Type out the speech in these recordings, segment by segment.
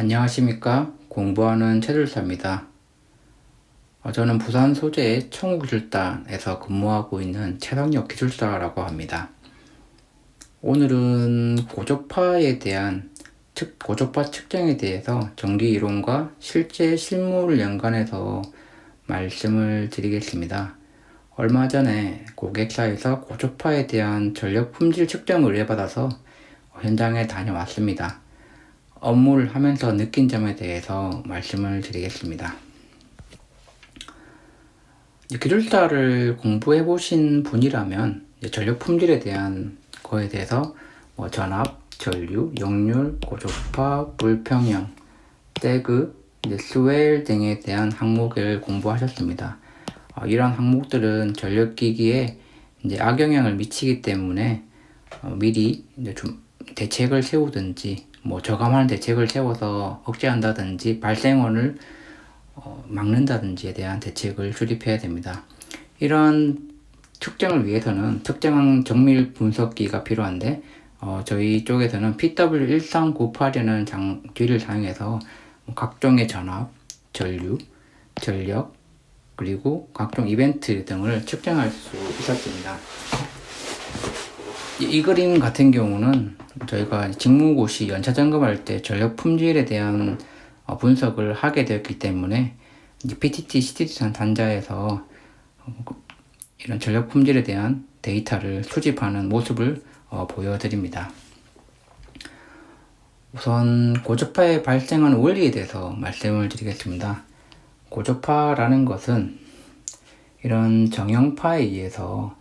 안녕하십니까. 공부하는 최들사입니다. 저는 부산 소재의 청우기술단에서 근무하고 있는 최상혁 기술사라고 합니다. 오늘은 고조파 측정에 대해서 전기 이론과 실제 실무를 연관해서 말씀을 드리겠습니다. 얼마 전에 고객사에서 고조파에 대한 전력 품질 측정을 의뢰받아서 현장에 다녀왔습니다. 업무를 하면서 느낀 점에 대해서 말씀을 드리겠습니다. 기술사를 공부해 보신 분이라면 전력 품질에 대한 거에 대해서 전압, 전류, 역률, 고조파, 불평형, 세그, 스웰 등에 대한 항목을 공부하셨습니다. 이런 항목들은 전력기기에 악영향을 미치기 때문에 미리 좀 대책을 세우든지 저감하는 대책을 세워서 억제한다든지 발생원을 막는다든지에 대한 대책을 수립해야 됩니다. 이런 측정을 위해서는 특정한 정밀 분석기가 필요한데 저희 쪽에서는 PW1398이라는 장비를 사용해서 각종의 전압, 전류, 전력, 그리고 각종 이벤트 등을 측정할 수 있었습니다. 이 그림 같은 경우는 저희가 직무고시 연차 점검할 때 전력 품질에 대한 분석을 하게 되었기 때문에 PTT, CTT 단자에서 이런 전력 품질에 대한 데이터를 수집하는 모습을 보여드립니다. 우선 고조파에 발생하는 원리에 대해서 말씀을 드리겠습니다. 고조파라는 것은 이런 정형파에 의해서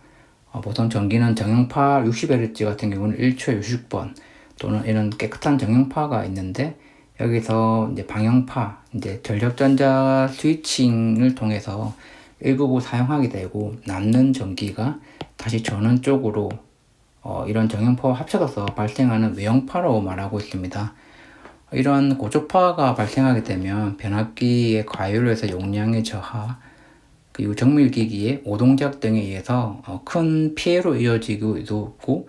보통 전기는 정형파 60Hz 같은 경우는 1초에 60번 또는 이런 깨끗한 정형파가 있는데 여기서 방형파, 전력전자 스위칭을 통해서 일부분 사용하게 되고 남는 전기가 다시 전원 쪽으로 이런 정형파와 합쳐져서 발생하는 외형파로 말하고 있습니다. 이런 고조파가 발생하게 되면 변압기의 과율에서 용량의 저하, 그리고 정밀기기의 오동작 등에 의해서 큰 피해로 이어지고 있고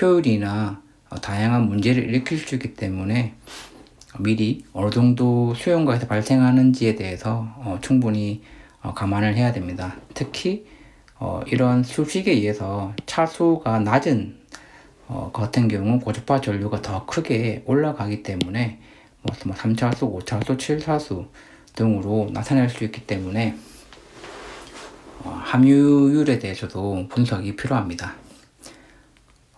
효율이나 다양한 문제를 일으킬 수 있기 때문에 미리 어느 정도 수용가에서 발생하는지에 대해서 충분히 감안을 해야 됩니다. 특히 이런 수식에 의해서 차수가 낮은 같은 경우 고조파 전류가 더 크게 올라가기 때문에 3차수, 5차수, 7차수 등으로 나타날 수 있기 때문에 함유율에 대해서도 분석이 필요합니다.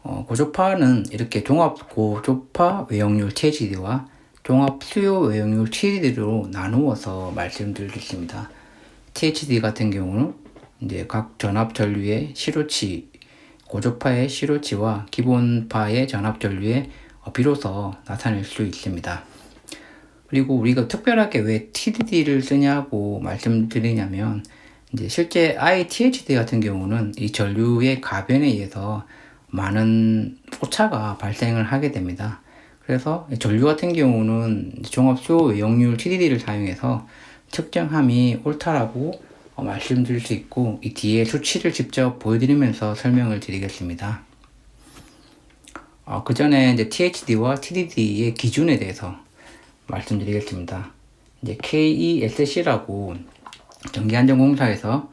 고조파는 이렇게 종합 고조파 외역률 THD와 종합 수요 외역률 TDD로 나누어서 말씀드리겠습니다. THD 같은 경우는 각 전압 전류의 시료치, 고조파의 시료치와 기본파의 전압 전류의 비로서 나타낼 수 있습니다. 그리고 우리가 특별하게 왜 TDD를 쓰냐고 말씀드리냐면 실제 ITHD 같은 경우는 이 전류의 가변에 의해서 많은 오차가 발생을 하게 됩니다. 그래서 전류 같은 경우는 종합수요 외역률 TDD를 사용해서 측정함이 옳다라고 말씀드릴 수 있고 이 뒤에 수치를 직접 보여드리면서 설명을 드리겠습니다. 그 전에 THD와 TDD의 기준에 대해서 말씀드리겠습니다. KESC라고 전기안전공사에서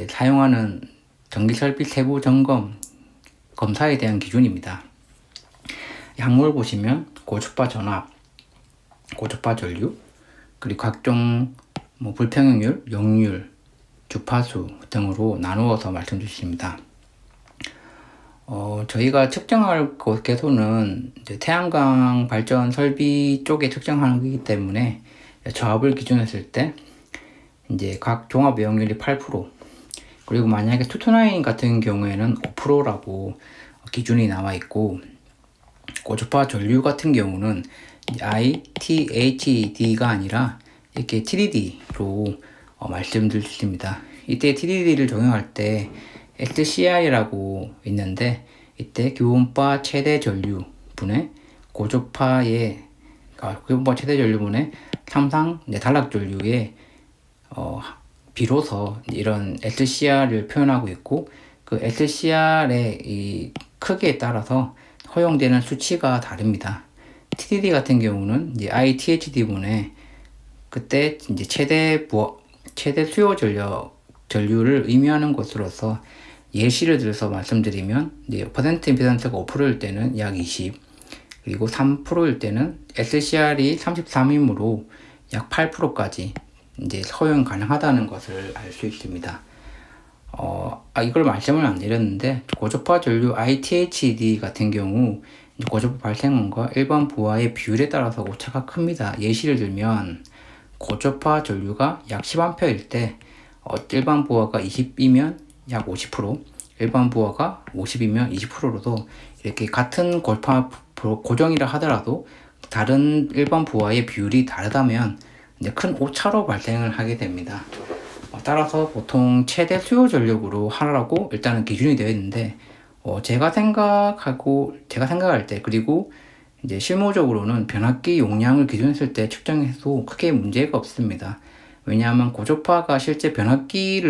사용하는 전기설비 세부 점검 검사에 대한 기준입니다. 이 항목을 보시면 고조파 전압, 고조파 전류, 그리고 각종 불평형률, 역률, 주파수 등으로 나누어서 말씀주십니다. 저희가 측정할 곳에서는 태양광 발전 설비 쪽에 측정하는 거기 때문에 저압을 기준으로 했을 때 각 종합 외역률이 8%, 그리고 만약에 투투나인 같은 경우에는 5%라고 기준이 나와 있고 고조파 전류 같은 경우는 ITHD가 아니라 이렇게 TDD로 말씀드릴 수 있습니다. 이때 TDD를 적용할 때 SCR이라고 있는데 이때 기본파 최대 전류 분의 고조파 최대 전류분의 삼상 단락 전류의 비로소 이런 SCR을 표현하고 있고 그 SCR의 이 크기에 따라서 허용되는 수치가 다릅니다. TDD 같은 경우는 이제 ITHD분에 그때 이제 최대 수요 전류를 의미하는 것으로서 예시를 들어서 말씀드리면 이제 퍼센트 임피던스가 5%일 때는 약 20, 그리고 3%일 때는 SCR이 33이므로 약 8%까지 이제 허용 가능하다는 것을 알 수 있습니다. 이걸 말씀을 안 드렸는데 고주파 전류 ITHD 같은 경우 고주파 발생원과 일반 부하의 비율에 따라서 오차가 큽니다. 예시를 들면 고주파 전류가 약 10A일 때 일반 부하가 20이면 약 50%, 일반 부하가 50이면 20%로도 이렇게 같은 고주파 고정이라 하더라도 다른 일반 부하의 비율이 다르다면 이제 큰 오차로 발생을 하게 됩니다. 따라서 보통 최대 수요 전력으로 하라고 일단은 기준이 되어 있는데 제가 생각할 때, 그리고 이제 실무적으로는 변압기 용량을 기준했을 때 측정해도 크게 문제가 없습니다. 왜냐하면 고주파가 실제 변압기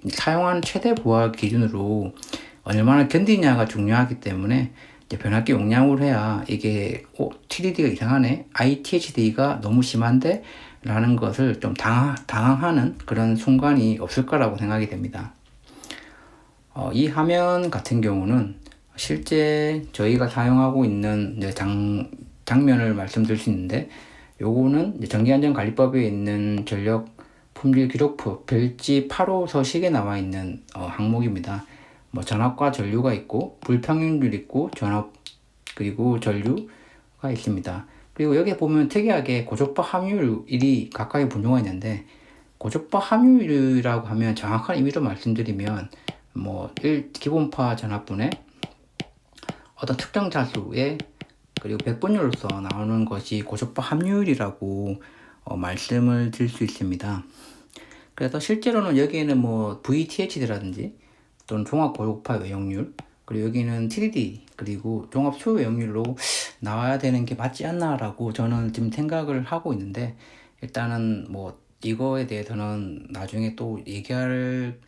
사용하는 최대 부하 기준으로 얼마나 견디냐가 중요하기 때문에 이제 변압기 용량으로 해야 이게 TDD가 이상하네, ITHD가 너무 심한데 라는 것을 좀 당황하는 그런 순간이 없을 거라고 생각이 됩니다. 이 화면 같은 경우는 실제 저희가 사용하고 있는 이제 장면을 말씀드릴 수 있는데, 요거는 전기안전관리법에 있는 전력 품질 기록부 별지 8호 서식에 나와 있는 항목입니다. 전압과 전류가 있고 불평균율 있고 전압 그리고 전류가 있습니다. 그리고 여기 보면 특이하게 고주파 함유율이 각각의 분류가 있는데, 고주파 함유율이라고 하면 정확한 의미로 말씀드리면 기본파 전압분의 어떤 특정 자수의 그리고 백분율로서 나오는 것이 고주파 함유율이라고 말씀을 드릴 수 있습니다. 그래서 실제로는 여기에는 VTHD라든지 또는 종합 고주파 외역률, 그리고 여기는 TDD 그리고 종합 수요 외역률로 나와야 되는 게 맞지 않나라고 저는 지금 생각을 하고 있는데, 일단은 이거에 대해서는 나중에 또 얘기할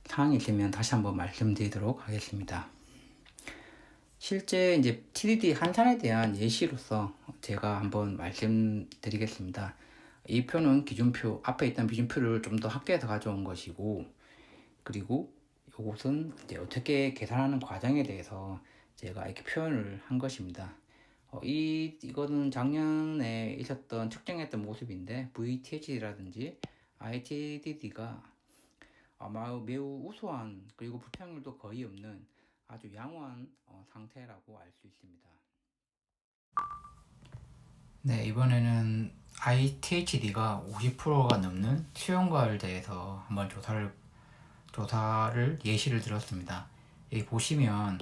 사항이 있으면 다시 한번 말씀드리도록 하겠습니다. 실제 이제 TDD 한산에 대한 예시로서 제가 한번 말씀드리겠습니다. 이 표는 기준표, 앞에 있던 기준표를 좀 더 학교에서 가져온 것이고, 그리고 이것은 이제 어떻게 계산하는 과정에 대해서 제가 이렇게 표현을 한 것입니다. 이거는 작년에 있었던 측정했던 모습인데, VTHD라든지 ITDD가 아마 매우 우수한, 그리고 불평률도 거의 없는 아주 양호한 상태라고 알 수 있습니다. 네, 이번에는 ITHD가 50%가 넘는 수용과에 대해서 한번 조사를 예시를 들었습니다. 여기 보시면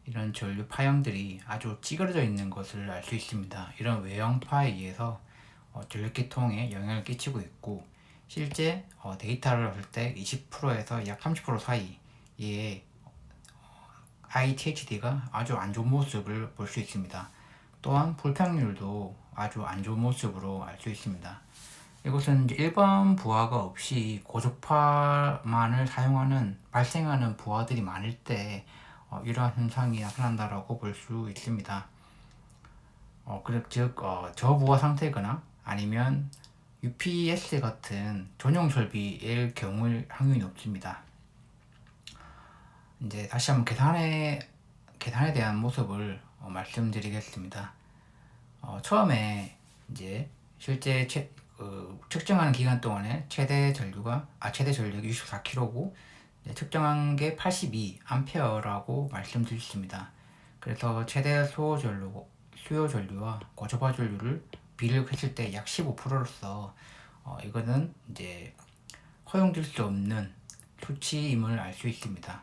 이런 전류 파형들이 아주 찌그러져 있는 것을 알 수 있습니다. 이런 외형파에 의해서 전력계통에 영향을 끼치고 있고, 실제 데이터를 봤을 때 20%에서 약 30% 사이에 ITHD가 아주 안 좋은 모습을 볼 수 있습니다. 또한 불평률도 아주 안 좋은 모습으로 알 수 있습니다. 이것은 일반 부하가 없이 고주파만을 발생하는 부하들이 많을 때 이러한 현상이 나타난다라고 볼 수 있습니다. 즉 저부하 상태거나 아니면 UPS 같은 전용 설비일 경우일 확률이 높습니다. 이제 다시 한번 계산에 대한 모습을 말씀드리겠습니다. 처음에 이제 실제 측정하는 기간 동안에 최대 전력이 64kg고 측정한 게 82A라고 말씀드렸습니다. 그래서 최대 수요 전류와 고주파 전류를 비교를 했을 때 약 15%로서 이거는 이제 허용될 수 없는 수치임을 알 수 있습니다.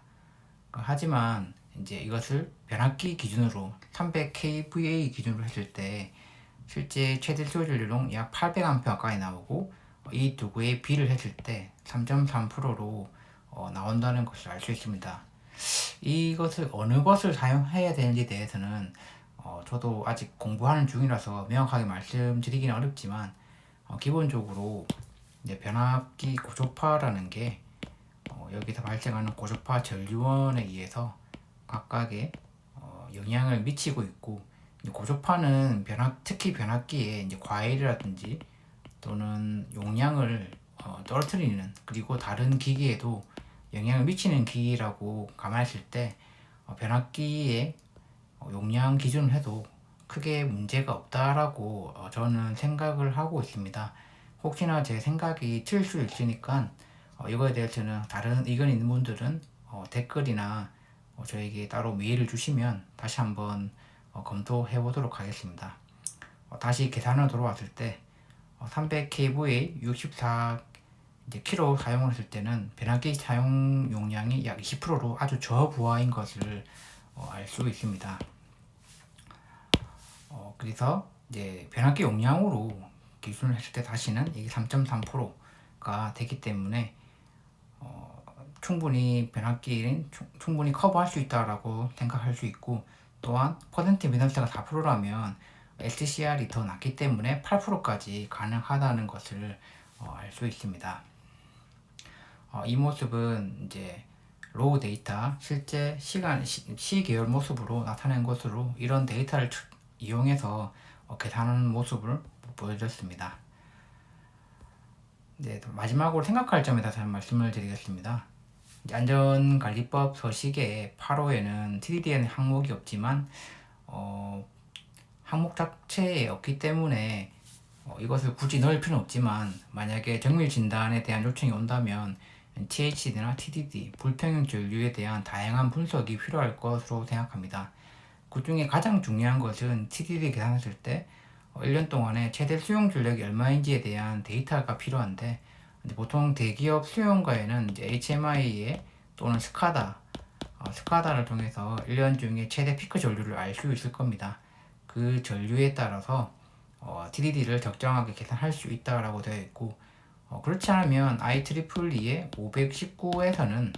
하지만 이제 이것을 변압기 기준으로 300kVA 기준으로 했을 때 실제 최대 수요 전류는 약 800A 가까이 나오고, 이 두 개의 비를 했을 때 3.3%로 나온다는 것을 알 수 있습니다. 이것을 어느 것을 사용해야 되는지에 대해서는 저도 아직 공부하는 중이라서 명확하게 말씀드리기는 어렵지만, 기본적으로 이제 변압기 고주파라는 게 여기서 발생하는 고주파 전류원에 의해서 각각의 영향을 미치고 있고, 고조파는 특히 변압기에 이제 과일이라든지 또는 용량을 떨어뜨리는, 그리고 다른 기기에도 영향을 미치는 기기라고 감안했을 때 변압기의 용량 기준을 해도 크게 문제가 없다라고 저는 생각을 하고 있습니다. 혹시나 제 생각이 틀릴 수 있으니까 이거에 대해서는 다른 의견 있는 분들은 댓글이나 저에게 따로 메일을 주시면 다시 한번 검토해 보도록 하겠습니다. 다시 계산을 돌아왔을 때 300kV에 64 이제 키로 사용을 했을 때는 변압기 사용 용량이 약 20%로 아주 저부하인 것을 알 수 있습니다. 그래서 이제 변압기 용량으로 기준을 했을 때 다시는 이게 3.3%가 되기 때문에 충분히 변압기는 충분히 커버할 수 있다라고 생각할 수 있고, 또한 퍼센트 미담수가 4%라면 LTCR이 더 낮기 때문에 8%까지 가능하다는 것을 알 수 있습니다. 이 모습은 이제 로우 데이터, 실제 시계열 모습으로 나타낸 것으로 이런 데이터를 이용해서 계산하는 모습을 보여줬습니다. 네, 마지막으로 생각할 점에 대해서 말씀을 드리겠습니다. 안전관리법 서식의 8호에는 TDD에는 항목이 없지만 항목 자체에 없기 때문에 이것을 굳이 넣을 필요는 없지만, 만약에 정밀 진단에 대한 요청이 온다면 THD나 TDD, 불평형 전류에 대한 다양한 분석이 필요할 것으로 생각합니다. 그 중에 가장 중요한 것은 TDD 계산했을 때 1년 동안에 최대 수용 전력이 얼마인지에 대한 데이터가 필요한데, 보통 대기업 수용가에는 이제 HMI에 또는 스카다를 통해서 1년 중에 최대 피크 전류를 알 수 있을 겁니다. 그 전류에 따라서 TDD를 적정하게 계산할 수 있다라고 되어 있고, 그렇지 않으면 IEEE의 519에서는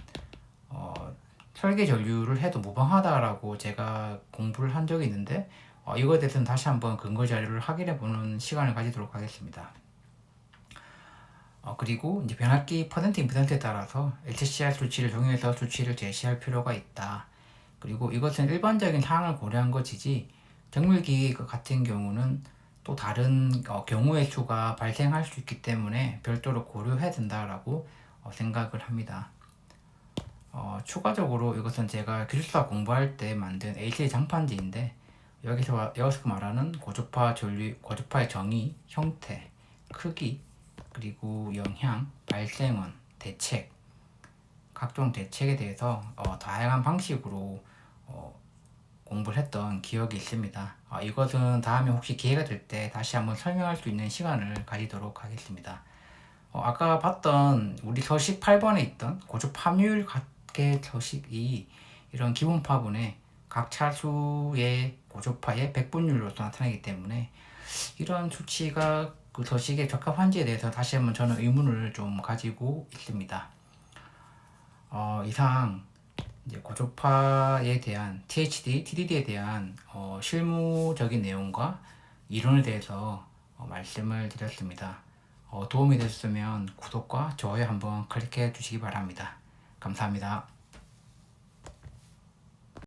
설계 전류를 해도 무방하다라고 제가 공부를 한 적이 있는데, 이거에 대해서는 다시 한번 근거 자료를 확인해 보는 시간을 가지도록 하겠습니다. 그리고 이제 변압기 퍼센트 임피던스에 따라서 LTCR 수치를 정해서 수치를 제시할 필요가 있다. 그리고 이것은 일반적인 사항을 고려한 것이지, 정밀기기 같은 경우는 또 다른 경우의 수가 발생할 수 있기 때문에 별도로 고려해야 된다라고 생각을 합니다. 추가적으로 이것은 제가 기술사 공부할 때 만든 LCD 장판지인데, 여기서 말하는 고주파의 정의, 형태, 크기, 그리고 영향, 발생원, 대책, 각종 대책에 대해서 다양한 방식으로 공부를 했던 기억이 있습니다. 이것은 다음에 혹시 기회가 될 때 다시 한번 설명할 수 있는 시간을 가지도록 하겠습니다. 아까 봤던 우리 서식 8번에 있던 고주파압률 각계 서식이 이런 기본파분의 각 차수의 고주파의 백분율로서 나타나기 때문에 이런 수치가 그 서식에 적합한지에 대해서 다시 한번 저는 의문을 좀 가지고 있습니다. 이상 이제 고주파에 대한 THD, TDD에 대한 실무적인 내용과 이론에 대해서 말씀을 드렸습니다. 도움이 됐으면 구독과 좋아요 한번 클릭해 주시기 바랍니다. 감사합니다.